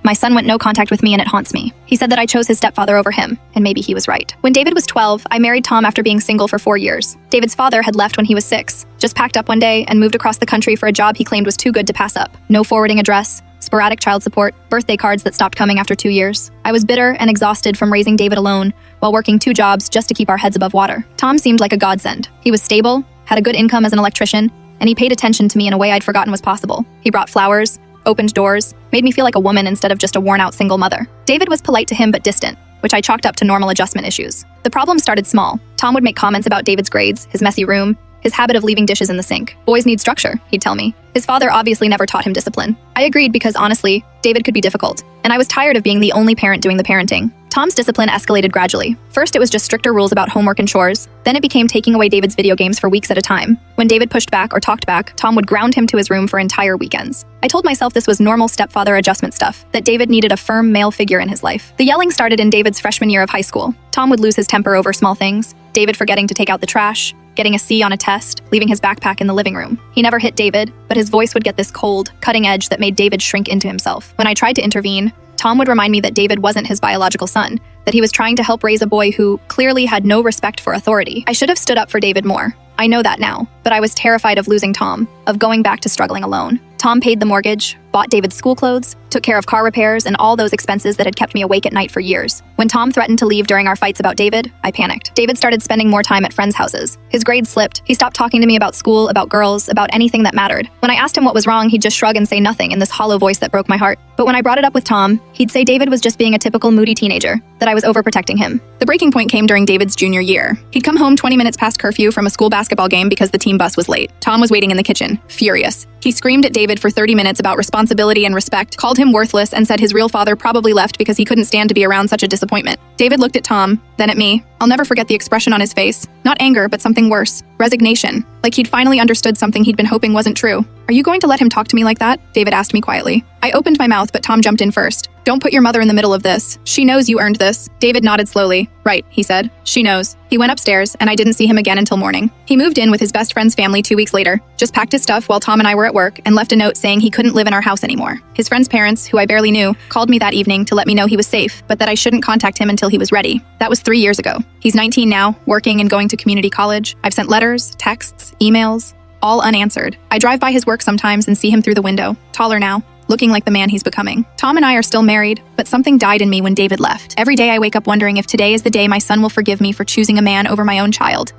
My son went no contact with me and it haunts me. He said that I chose his stepfather over him, and maybe he was right. When David was 12, I married Tom after being single for 4 years. David's father had left when he was 6, just packed up one day and moved across the country for a job he claimed was too good to pass up. No forwarding address, sporadic child support, birthday cards that stopped coming after 2 years. I was bitter and exhausted from raising David alone while working 2 jobs just to keep our heads above water. Tom seemed like a godsend. He was stable, had a good income as an electrician, and he paid attention to me in a way I'd forgotten was possible. He brought flowers, opened doors, made me feel like a woman instead of just a worn-out single mother. David was polite to him but distant, which I chalked up to normal adjustment issues. The problem started small. Tom would make comments about David's grades, his messy room, his habit of leaving dishes in the sink. Boys need structure, he'd tell me. His father obviously never taught him discipline. I agreed because honestly, David could be difficult, and I was tired of being the only parent doing the parenting. Tom's discipline escalated gradually. First, it was just stricter rules about homework and chores. Then it became taking away David's video games for weeks at a time. When David pushed back or talked back, Tom would ground him to his room for entire weekends. I told myself this was normal stepfather adjustment stuff, that David needed a firm male figure in his life. The yelling started in David's freshman year of high school. Tom would lose his temper over small things, David forgetting to take out the trash, getting a C on a test, leaving his backpack in the living room. He never hit David, but his voice would get this cold, cutting edge that made David shrink into himself. When I tried to intervene, Tom would remind me that David wasn't his biological son, that he was trying to help raise a boy who clearly had no respect for authority. I should have stood up for David more. I know that now, but I was terrified of losing Tom, of going back to struggling alone. Tom paid the mortgage, bought David's school clothes, took care of car repairs, and all those expenses that had kept me awake at night for years. When Tom threatened to leave during our fights about David, I panicked. David started spending more time at friends' houses. His grades slipped. He stopped talking to me about school, about girls, about anything that mattered. When I asked him what was wrong, he'd just shrug and say nothing in this hollow voice that broke my heart. But when I brought it up with Tom, he'd say David was just being a typical moody teenager, that I was overprotecting him. The breaking point came during David's junior year. He'd come home 20 minutes past curfew from a school basketball game because the team bus was late. Tom was waiting in the kitchen, furious. He screamed at David for 30 minutes about responsibility and respect, called him worthless, and said his real father probably left because he couldn't stand to be around such a disappointment. David looked at Tom, then at me. I'll never forget the expression on his face. Not anger, but something worse. Resignation. Like he'd finally understood something he'd been hoping wasn't true. "Are you going to let him talk to me like that?" David asked me quietly. I opened my mouth, but Tom jumped in first. "Don't put your mother in the middle of this. She knows you earned this." David nodded slowly. "Right," he said. "She knows." He went upstairs, and I didn't see him again until morning. He moved in with his best friend's family 2 weeks later, just packed his stuff while Tom and I were at work, and left a note saying he couldn't live in our house anymore. His friend's parents, who I barely knew, called me that evening to let me know he was safe, but that I shouldn't contact him until he was ready. That was 3 years ago. He's 19 now, working and going to community college. I've sent letters, texts, emails, all unanswered. I drive by his work sometimes and see him through the window, taller now, looking like the man he's becoming. Tom and I are still married, but something died in me when David left. Every day I wake up wondering if today is the day my son will forgive me for choosing a man over my own child.